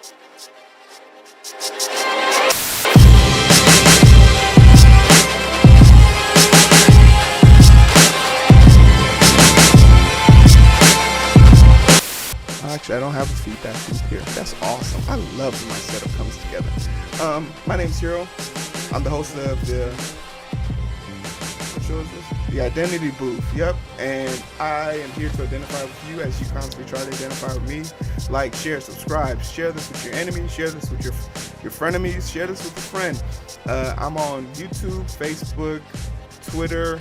Actually, I don't have a feedback loop here. That's awesome. I love when my setup comes together. My name's Heero. I'm the host of what show is this? The Identity Booth. Yep. And I am here to identify with you as you constantly try to identify with me. Like, share, subscribe. Share this with your enemies. Share this with your frenemies. Share this with a friend. I'm on YouTube, Facebook, Twitter,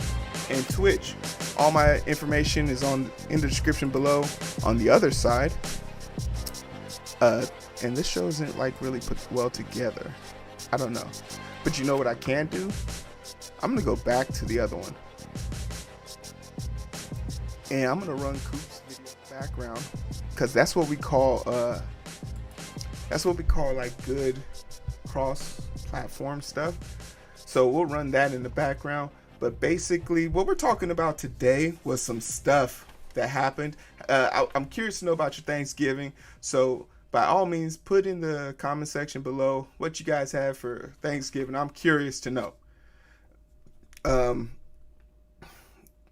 and Twitch. All my information is in the description below. On the other side, and this show isn't like really put well together. I don't know, but you know what I can do? I'm gonna go back to the other one, and I'm gonna run Coop's video background, because that's what we call like good cross-platform stuff. So we'll run that in the background. But basically, what we're talking about today was some stuff that happened. I'm curious to know about your Thanksgiving. So by all means, put in the comment section below what you guys have for Thanksgiving. I'm curious to know.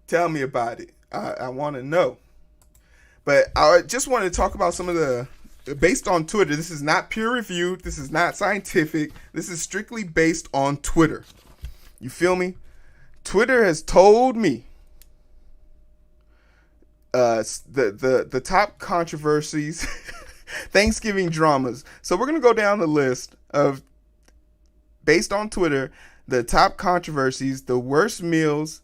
Tell me about it. I want to know. But I just wanted to talk about some of the, based on Twitter. This is not peer reviewed. This is not scientific. This is strictly based on Twitter. You feel me? Twitter has told me the top controversies, Thanksgiving dramas. So we're going to go down the list of, based on Twitter, the top controversies, the worst meals,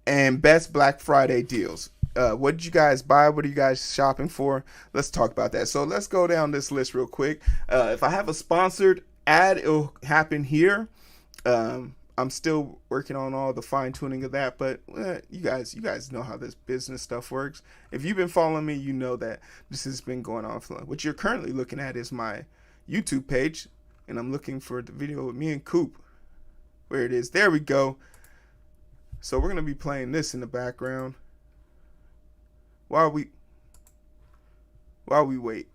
and best Black Friday deals. What did you guys buy? What are you guys shopping for? Let's talk about that. So let's go down this list real quick. If I have a sponsored ad, it'll happen here. I'm still working on all the fine tuning of that, but you guys know how this business stuff works. If you've been following me, you know that this has been going on for long. What you're currently looking at is my YouTube page, and I'm looking for the video with me and Coop. Where it is. There we go. So we're going to be playing this in the background while we wait.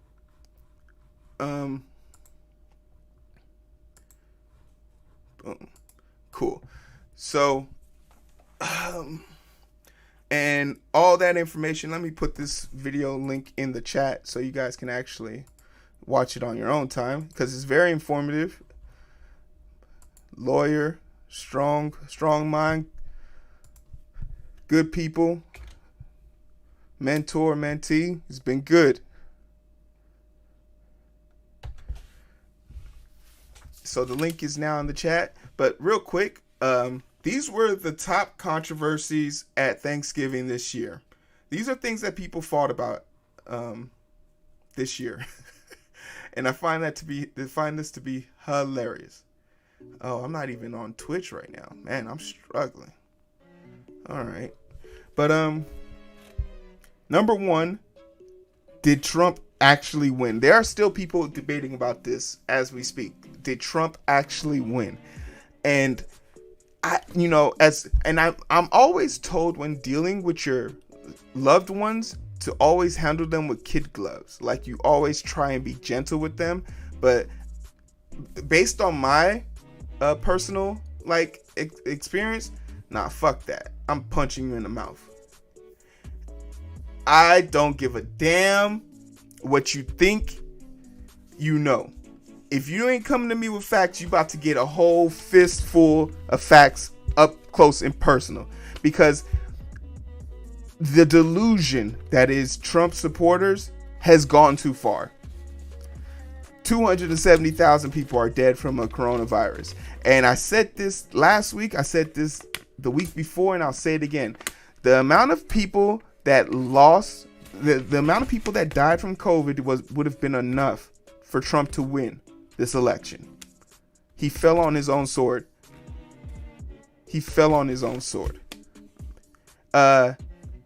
Boom. Cool. So, and all that information, let me put this video link in the chat so you guys can actually watch it on your own time, because it's very informative. Lawyer, strong mind, good people, mentor, mentee. It's been good. So the link is now in the chat. But real quick, these were the top controversies at Thanksgiving this year. These are things that people fought about this year. And I find this to be hilarious. Oh, I'm not even on Twitch right now. Man, I'm struggling. All right. But number one, did Trump actually win? There are still people debating about this as we speak. Did Trump actually win? And I'm always told when dealing with your loved ones to always handle them with kid gloves. Like, you always try and be gentle with them. But based on my personal experience, nah, fuck that. I'm punching you in the mouth. I don't give a damn what you think. You know. If you ain't coming to me with facts, you about to get a whole fistful of facts up close and personal. Because the delusion that is Trump supporters has gone too far. 270,000 people are dead from a coronavirus. And I said this last week, I said this the week before, and I'll say it again. The amount of people that lost, the amount of people that died from COVID would have been enough for Trump to win this election. He fell on his own sword.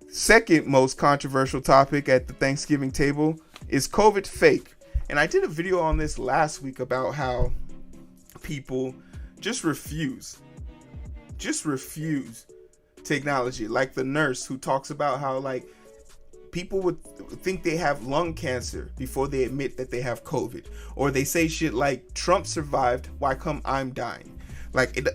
Second most controversial topic at the Thanksgiving table is COVID fake. And I did a video on this last week about how people just refuse technology. Like the nurse who talks about how people would think they have lung cancer before they admit that they have COVID, or they say shit like Trump survived, why come I'm dying? Like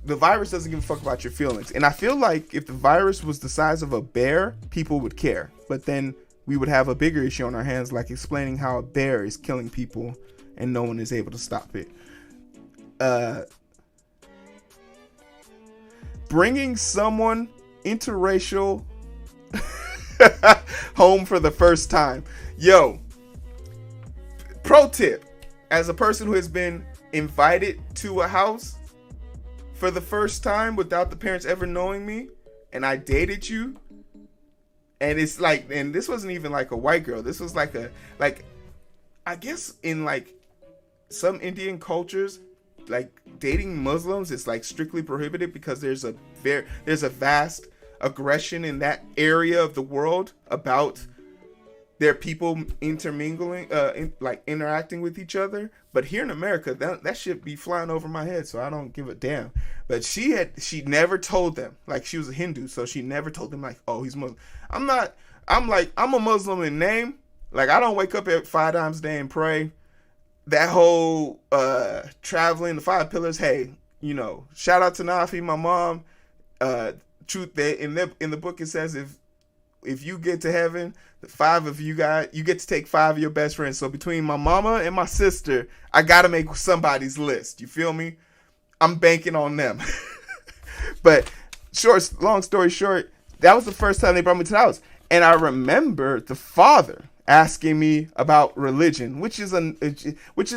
the virus doesn't give a fuck about your feelings. And I feel like if the virus was the size of a bear, people would care, but then we would have a bigger issue on our hands, like explaining how a bear is killing people and no one is able to stop it. Bringing someone interracial home for the first time. Yo, pro tip, as a person who has been invited to a house for the first time without the parents ever knowing me, and I dated you, and it's like, and this wasn't even like a white girl, this was like I guess in like some Indian cultures, like dating Muslims is like strictly prohibited because there's a vast aggression in that area of the world about their people intermingling, interacting with each other. But here in America, that shit be flying over my head, so I don't give a damn. But she never told them, like she was a Hindu, so she never told them like, oh, he's Muslim. I'm a Muslim in name. Like I don't wake up at 5 times a day and pray. That whole traveling, the 5 pillars. Hey, shout out to Nafi, my mom. Truth that in the book it says if you get to heaven, the 5 of you get to take 5 of your best friends. So between my mama and my sister, I gotta make somebody's list. You feel me? I'm banking on them. But long story short, that was the first time they brought me to the house, and I remember the father asking me about religion, which is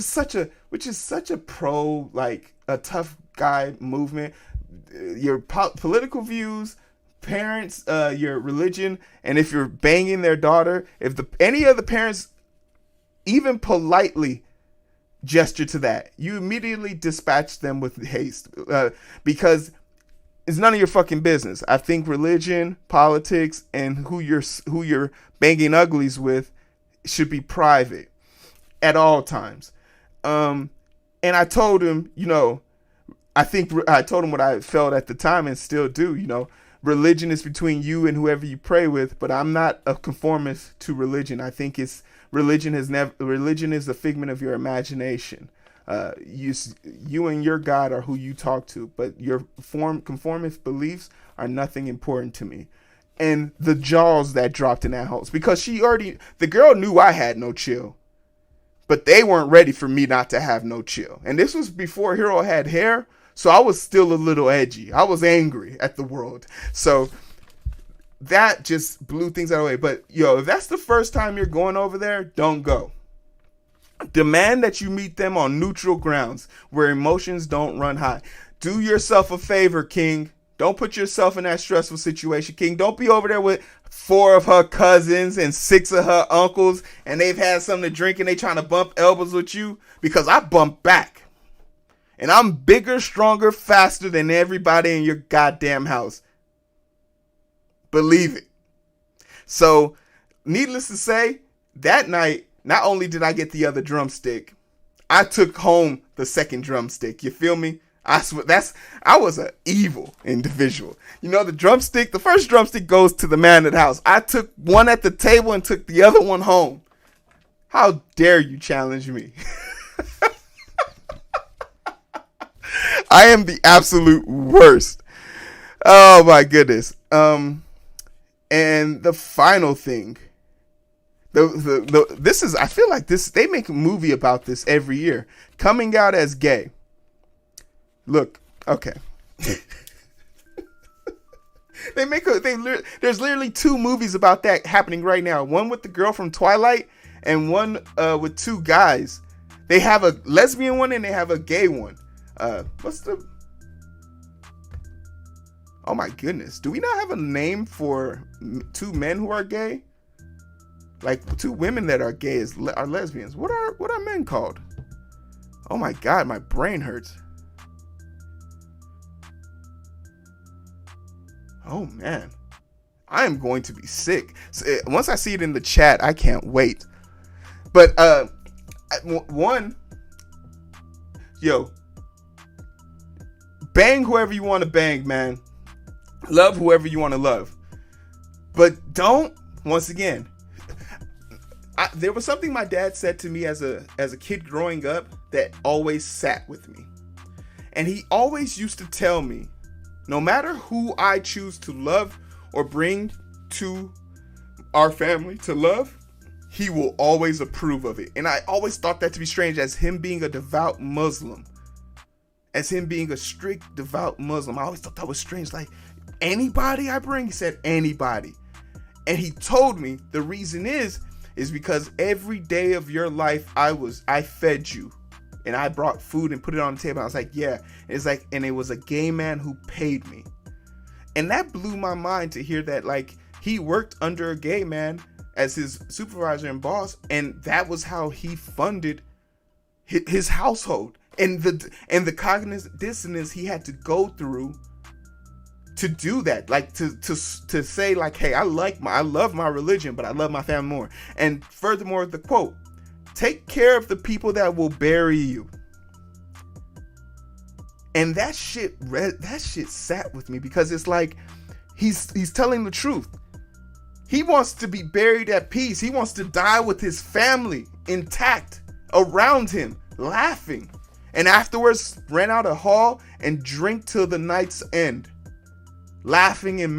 such a pro, like a tough guy movement. Your political views, parents, your religion, and if you're banging their daughter, if any of the parents even politely gesture to that, you immediately dispatch them with haste, because it's none of your fucking business. I think religion, politics, and who you're banging uglies with should be private at all times. And I told him, I told him what I felt at the time and still do. Religion is between you and whoever you pray with, but I'm not a conformist to religion. I think religion is a figment of your imagination. You and your God are who you talk to, but your conformist beliefs are nothing important to me. And the jaws that dropped in that house, because the girl knew I had no chill, but they weren't ready for me not to have no chill. And this was before Heero had hair, so I was still a little edgy. I was angry at the world. So that just blew things out of the way. But if that's the first time you're going over there, don't go. Demand that you meet them on neutral grounds where emotions don't run high. Do yourself a favor, King. Don't put yourself in that stressful situation, King. Don't be over there with 4 of her cousins and 6 of her uncles, and they've had something to drink and they trying to bump elbows with you, because I bump back. And I'm bigger, stronger, faster than everybody in your goddamn house. Believe it. So, needless to say, that night, not only did I get the other drumstick, I took home the second drumstick. You feel me? I was an evil individual. The first drumstick goes to the man of the house. I took one at the table and took the other one home. How dare you challenge me? I am the absolute worst. Oh my goodness. And the final thing. This is, I feel like this, they make a movie about this every year. Coming out as gay. Look, okay. There's literally 2 movies about that happening right now. One with the girl from Twilight and one with 2 guys. They have a lesbian one and they have a gay one. Oh my goodness. Do we not have a name for 2 men who are gay? Like 2 women that are gay are lesbians. What are men called? Oh my God, my brain hurts. Oh man, I am going to be sick. So, once I see it in the chat, I can't wait. But bang whoever you want to bang, man. Love whoever you want to love. But don't once again, there was something my dad said to me as a kid growing up that always sat with me. And he always used to tell me, no matter who I choose to love or bring to our family to love, he will always approve of it. And I always thought that to be strange, as him being a devout Muslim. As him being a strict, devout Muslim. I always thought that was strange. Like, anybody I bring? He said, anybody. And he told me the reason is because every day of your life I fed you. And I brought food and put it on the table. I was like, yeah. And it's like, and it was a gay man who paid me. And that blew my mind to hear that, like, he worked under a gay man as his supervisor and boss, and that was how he funded his household. And the cognitive dissonance he had to go through to do that, like to say, like, hey, I love my religion, but I love my family more. And furthermore, the quote, take care of the people that will bury you. And that shit sat with me, because it's like he's telling the truth. He wants to be buried at peace. He wants to die with his family intact around him, laughing. And afterwards ran out a hall and drink till the night's end, laughing and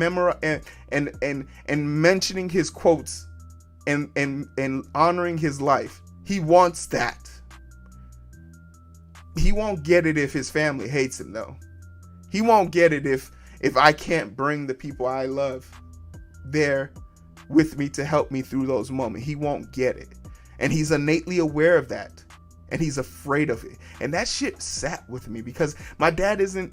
mentioning his quotes and honoring his life. He wants that. He won't get it if his family hates him, though. He won't get it if I can't bring the people I love there with me to help me through those moments. He won't get it. And he's innately aware of that. And he's afraid of it. And that shit sat with me, because my dad is a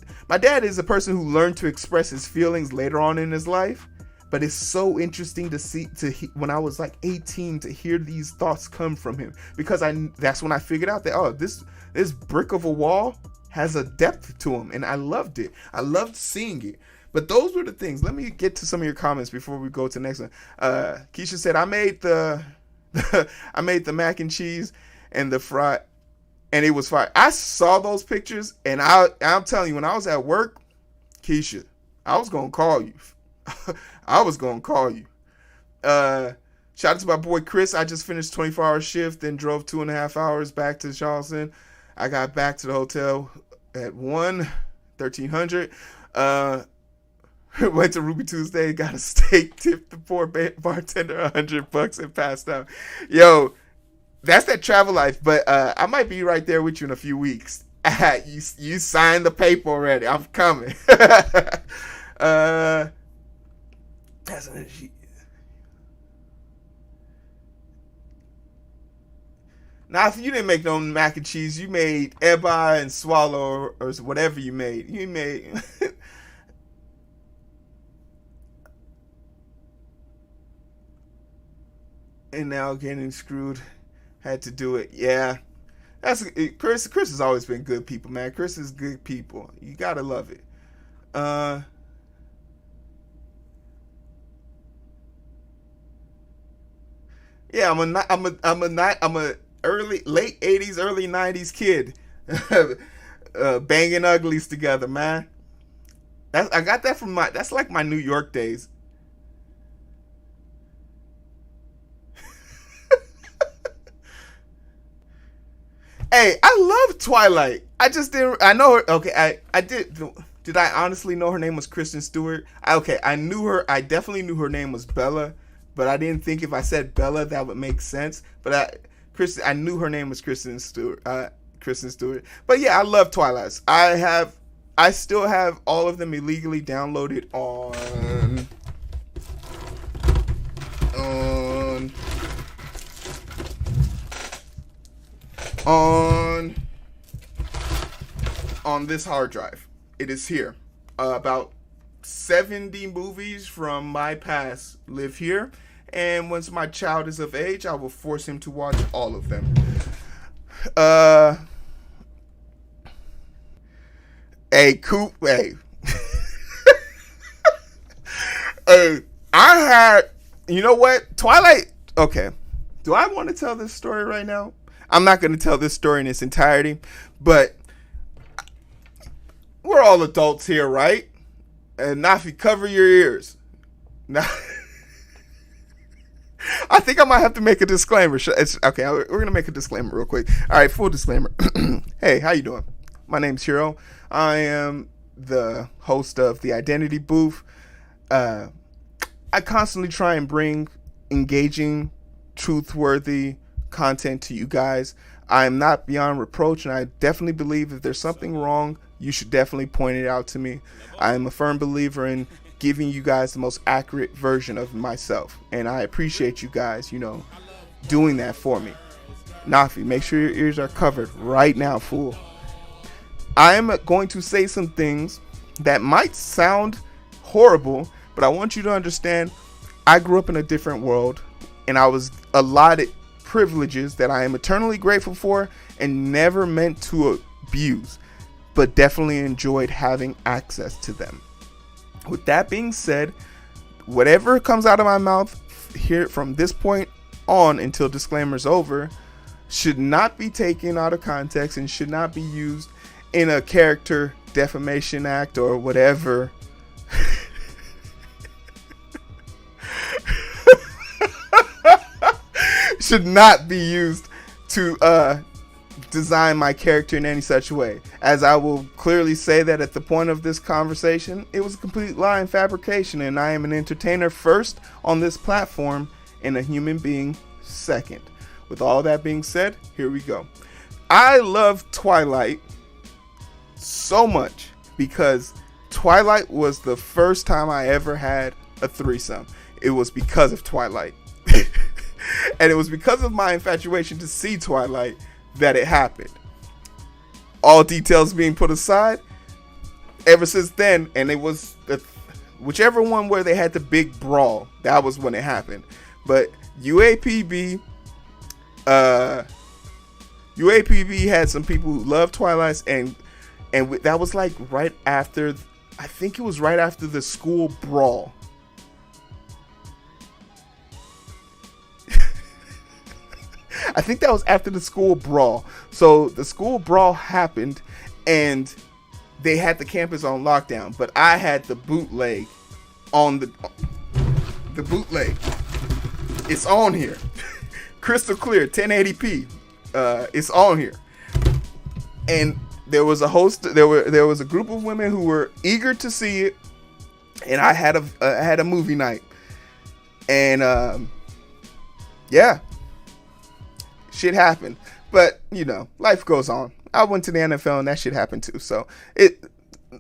person who learned to express his feelings later on in his life. But it's so interesting to see, when I was like 18, to hear these thoughts come from him, because that's when I figured out that, oh, this brick of a wall has a depth to him, and I loved it. I loved seeing it. But those were the things. Let me get to some of your comments before we go to the next one. Keisha said, I made the mac and cheese and the fry, and it was fire. I saw those pictures, and I'm telling you, when I was at work, Keisha, I was gonna call you. I was gonna call you. Shout out to my boy Chris. I just finished 24-hour shift, then drove 2.5 hours back to Charleston. I got back to the hotel at 1300. Went to Ruby Tuesday, got a steak, tipped the poor bartender $100 and passed out. Yo, that's that travel life. But I might be right there with you in a few weeks. You signed the paper already. I'm coming. That's an issue. Now, if you didn't make no mac and cheese, you made eba and swallow or whatever you made. You made. And now getting screwed. Had to do it. Yeah. That's Chris. Chris has always been good people, man. Chris is good people. You gotta love it. Yeah, I'm a late 80s, early 90s kid. Banging uglies together, man. I got that from that's like my New York days. Hey, I love Twilight. I just didn't. I know her. Okay, I did. Did I honestly know her name was Kristen Stewart? I knew her. I definitely knew her name was Bella, but I didn't think if I said Bella that would make sense. But I knew her name was Kristen Stewart. Kristen Stewart. But yeah, I love Twilight. I still have all of them illegally downloaded on this hard drive. It is here. About 70 movies from my past live here, and once my child is of age, I will force him to watch all of them. Hey, Coop, hey. I had, you know what? Twilight, okay. Do I want to tell this story right now? I'm not going to tell this story in its entirety, but we're all adults here, right? And Nafi, cover your ears. think I might have to make a disclaimer. It's okay. We're gonna make a disclaimer real quick. All right, full disclaimer. Hey, how you doing? My name's Heero. I am the host of the Identity Booth. I constantly try and bring engaging, truth-worthy content to you guys. I am not beyond reproach, and I definitely believe if there's something wrong, you should definitely point it out to me. I am a firm believer in giving you guys the most accurate version of myself, and I appreciate you guys, doing that for me. Nafi, make sure your ears are covered right now, fool. I am going to say some things that might sound horrible, but I want you to understand I grew up in a different world, and I was allotted privileges that I am eternally grateful for and never meant to abuse, but definitely enjoyed having access to them. With that being said, whatever comes out of my mouth here from this point on until disclaimer's over should not be taken out of context and should not be used in a character defamation act or whatever. Should not be used to design my character in any such way. As I will clearly say that at the point of this conversation, it was a complete lie and fabrication, and I am an entertainer first on this platform and a human being second. With all that being said, here we go. I love Twilight so much because Twilight was the first time I ever had a threesome. It was because of Twilight. And it was because of my infatuation to see Twilight that it happened. All details being put aside, ever since then, and it was whichever one where they had the big brawl, that was when it happened. But UAPB had some people who loved Twilight, and that was like right after, I think it was right after the school brawl. I think that was after the school brawl. So the school brawl happened and they had the campus on lockdown, but I had the bootleg on the bootleg. It's on here. Crystal clear, 1080p. It's on here. And there was a group of women who were eager to see it, and I had a movie night. And yeah. Shit happened, but life goes on. I went to the NFL and that shit happened too. So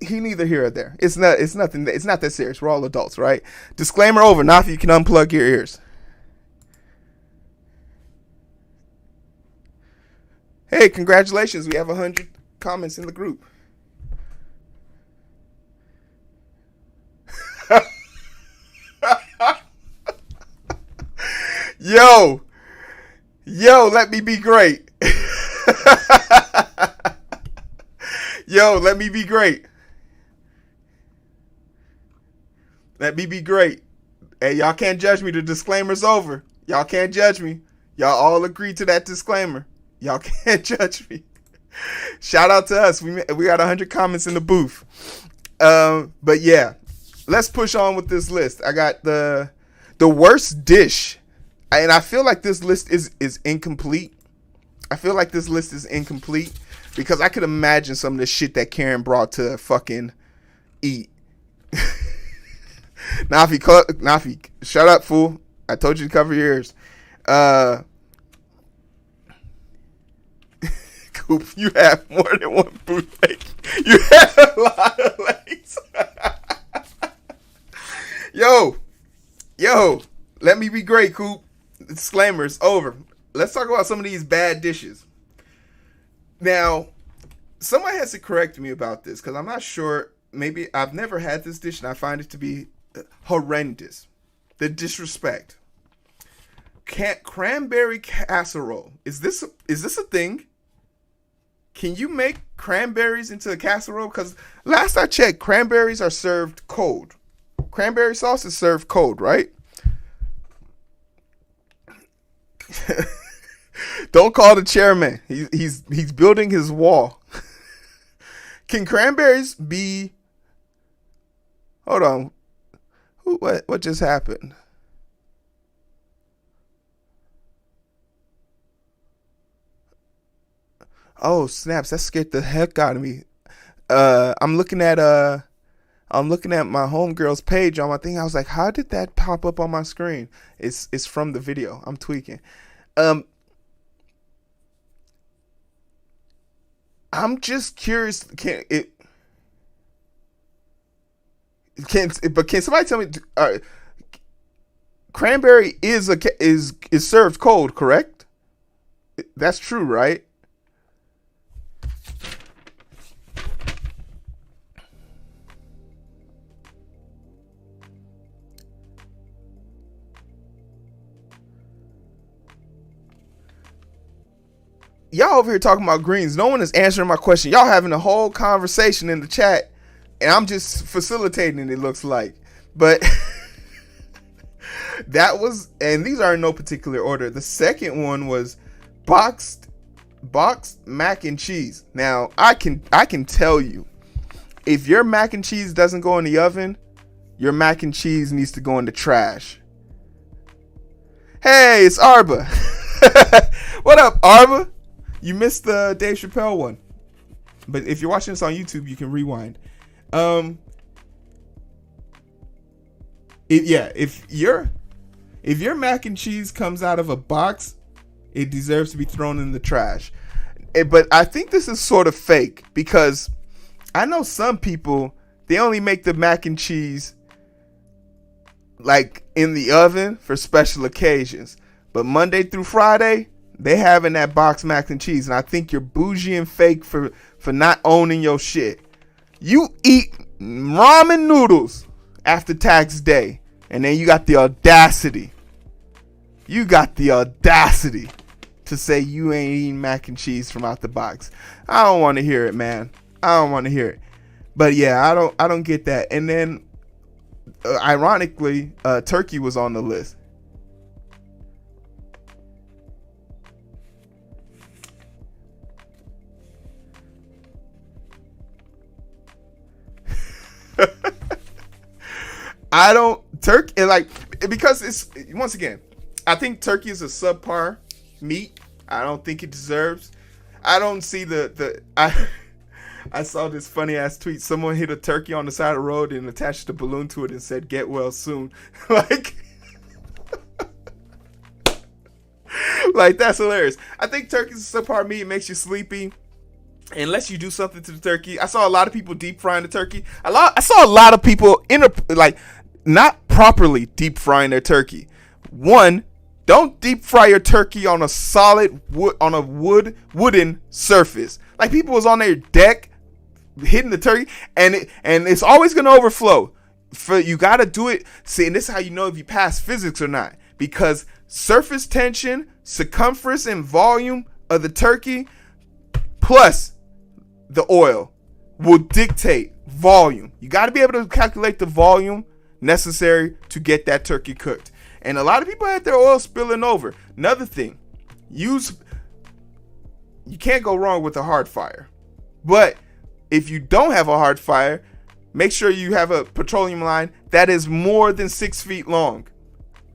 he neither here or there. It's nothing. It's not that serious. We're all adults, right? Disclaimer over. Now if you can unplug your ears. Hey, congratulations! We have 100 comments in the group. Yo, let me be great. Yo, let me be great. Let me be great. Hey, y'all can't judge me. The disclaimer's over. Y'all can't judge me. Y'all all agree to that disclaimer. Y'all can't judge me. Shout out to us. We got 100 comments in the booth. But yeah, let's push on with this list. I got the worst dish. And I feel like this list is incomplete. I feel like this list is incomplete because I could imagine some of the shit that Karen brought to fucking eat. Nafi, shut up, fool. I told you to cover your ears. Coop, you have more than one bootleg. You have a lot of legs. Yo, let me be great, Coop. Disclaimer is over. Let's talk about some of these bad dishes. Now, someone has to correct me about this because I'm not sure. Maybe I've never had this dish and I find it to be horrendous. The disrespect. Cranberry casserole. Is this a thing? Can you make cranberries into a casserole? Because last I checked, cranberries are served cold. Cranberry sauce is served cold, right? Don't call the chairman. He's building his wall. Can cranberries be? Hold on. What just happened? Oh snaps! That scared the heck out of me. I'm looking at my homegirl's page on my thing. I was like, how did that pop up on my screen? It's from the video. I'm tweaking. Um, I'm just curious. Can somebody tell me? Cranberry is served cold, correct? That's true, right? Y'all over here talking about greens. No one is answering my question. Y'all having a whole conversation in the chat, and I'm just facilitating it. It looks like, but that was, and these are in no particular order. The second one was boxed mac and cheese. Now I can tell you, if your mac and cheese doesn't go in the oven, your mac and cheese needs to go in the trash. Hey, it's Arba. What up, Arba? You missed the Dave Chappelle one, but if you're watching this on YouTube, you can rewind. If your mac and cheese comes out of a box, it deserves to be thrown in the trash. But I think this is sort of fake, because I know some people, they only make the mac and cheese like in the oven for special occasions. But Monday through Friday, they having that box mac and cheese. And I think you're bougie and fake for not owning your shit. You eat ramen noodles after tax day, and then you got the audacity. To say you ain't eating mac and cheese from out the box. I don't want to hear it, man. I don't want to hear it. But yeah, I don't get that. And then, ironically, turkey was on the list. I don't turkey like, because it's, once again, I think turkey is a subpar meat. I don't think it deserves. I don't see I saw this funny ass tweet. Someone hit a turkey on the side of the road and attached a balloon to it and said, "Get well soon." Like that's hilarious. I think turkey's a subpar meat. It makes you sleepy unless you do something to the turkey. I saw a lot of people deep frying the turkey. I saw a lot of people not properly deep frying their turkey. One, don't deep fry your turkey on a solid wooden surface. Like, people was on their deck hitting the turkey, and it's always gonna overflow. You gotta do it. See, and this is how you know if you pass physics or not, because surface tension, circumference, and volume of the turkey plus the oil will dictate volume. You got to be able to calculate the volume necessary to get that turkey cooked. And a lot of people had their oil spilling over. Another thing, you can't go wrong with a hard fire. But if you don't have a hard fire, make sure you have a petroleum line that is more than 6 feet long.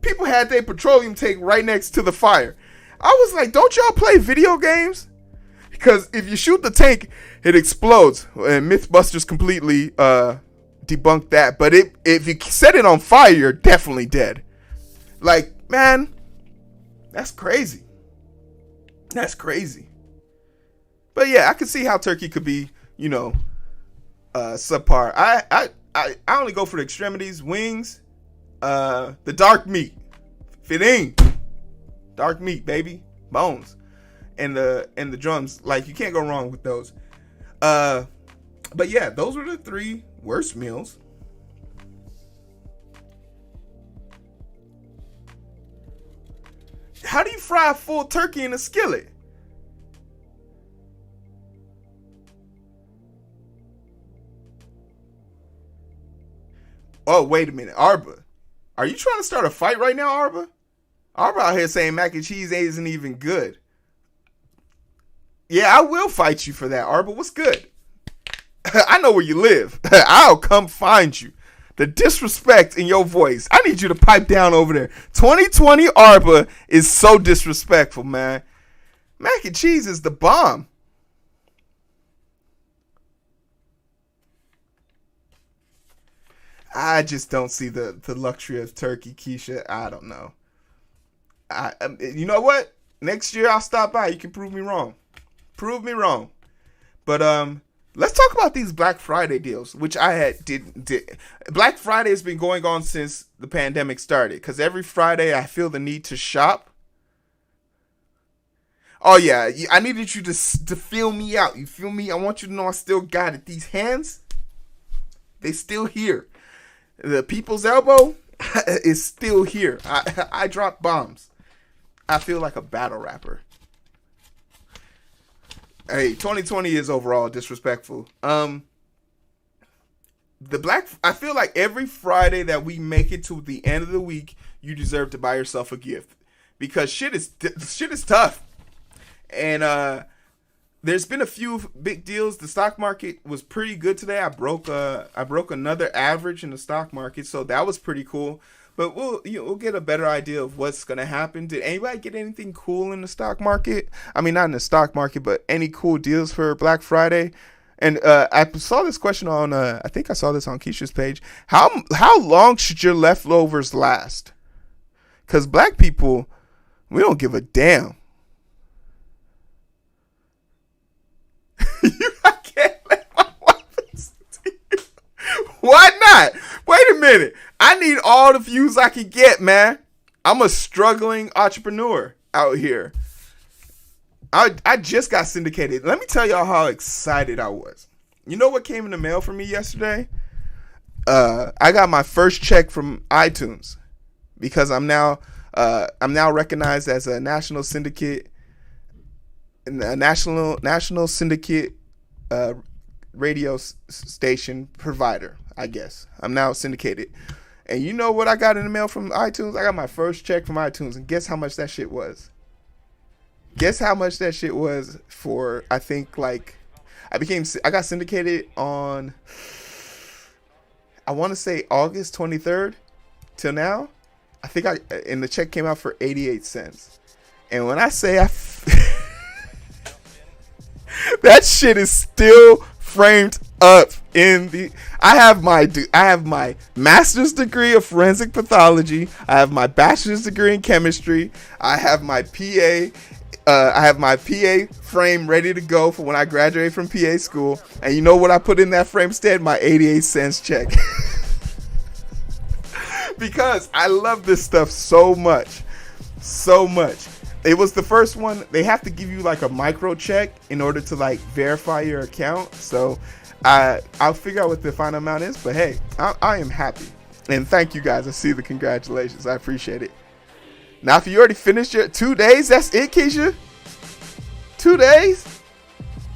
People had their petroleum tank right next to the fire. I was like, don't y'all play video games? Because if you shoot the tank, it explodes. And Mythbusters completely debunked that. But if you set it on fire, you're definitely dead. Like, man, that's crazy. That's crazy. But yeah, I can see how turkey could be, subpar. I only go for the extremities, wings, the dark meat. Fitting. Dark meat, baby. Bones. And the drums. Like, you can't go wrong with those. But yeah, those were the 3 worst meals. How do you fry a full turkey in a skillet? Oh, wait a minute. Arba, are you trying to start a fight right now, Arba? Arba out here saying mac and cheese isn't even good. Yeah, I will fight you for that, Arba. What's good? I know where you live. I'll come find you. The disrespect in your voice. I need you to pipe down over there. 2020 Arba is so disrespectful, man. Mac and cheese is the bomb. I just don't see the luxury of turkey, Keisha. I don't know. You know what? Next year I'll stop by. You can prove me wrong. Prove me wrong. But let's talk about these Black Friday deals, which I did. Black Friday has been going on since the pandemic started. Because every Friday I feel the need to shop. Oh yeah, I needed you to feel me out. You feel me? I want you to know I still got it. These hands, they still here. The people's elbow is still here. I drop bombs. I feel like a battle rapper. Hey, 2020 is overall disrespectful. I feel like every Friday that we make it to the end of the week, you deserve to buy yourself a gift because shit is tough. And there's been a few big deals. The stock market was pretty good today. I broke another average in the stock market, so that was pretty cool. But we'll get a better idea of what's gonna happen. Did anybody get anything cool in the stock market? I mean, not in the stock market, but any cool deals for Black Friday? And I saw this question on I think I saw this on Keisha's page. How long should your leftovers last? Because black people, we don't give a damn. I can't let my wife listen to you. Why not? Wait a minute. I need all the views I can get, man. I'm a struggling entrepreneur out here. I just got syndicated. Let me tell y'all how excited I was. You know what came in the mail for me yesterday? I got my first check from iTunes because I'm now recognized as a national syndicate. A national syndicate radio station provider, I guess. I'm now syndicated. And you know what I got in the mail from iTunes? I got my first check from iTunes, and guess how much that shit was? Guess how much that shit was for, I think, like, I got syndicated on, I want to say August 23rd till now. I think and the check came out for 88 cents. And when I say that shit is still framed up in the. I have my master's degree of forensic pathology. I have my bachelor's degree in chemistry. I have my PA. I have my PA frame ready to go for when I graduate from PA school. And you know what I put in that frame instead? My 88 cents check. Because I love this stuff so much. So much. It was the first one. They have to give you like a micro check in order to like verify your account. So I'll figure out what the final amount is. But hey, I am happy. And thank you guys. I see the congratulations. I appreciate it. Now, if you already finished your 2 days, that's it, Keisha? 2 days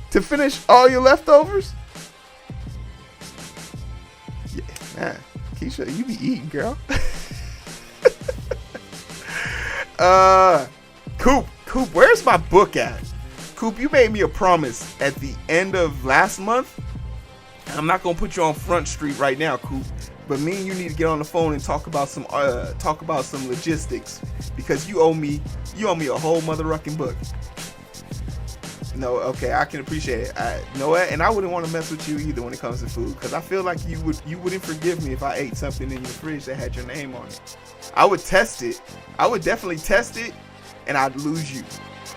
to finish all your leftovers? Yeah, man. Keisha, you be eating, girl. Coop, where's my book at? Coop, you made me a promise at the end of last month. I'm not gonna put you on Front Street right now, Coop. But me and you need to get on the phone and talk about some logistics because you owe me a whole motherfucking book. No, okay, I can appreciate it. You know what? And I wouldn't want to mess with you either when it comes to food because I feel like you wouldn't forgive me if I ate something in your fridge that had your name on it. I would test it. I would definitely test it, and I'd lose you.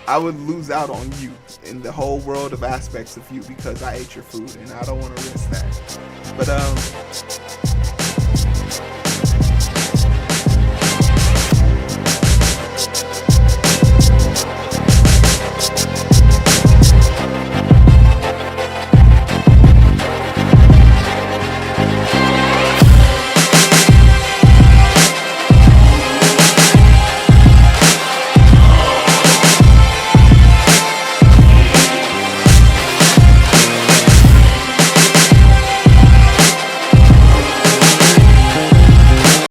I would lose out on you in the whole world of aspects of you because I ate your food, and I don't want to risk that. But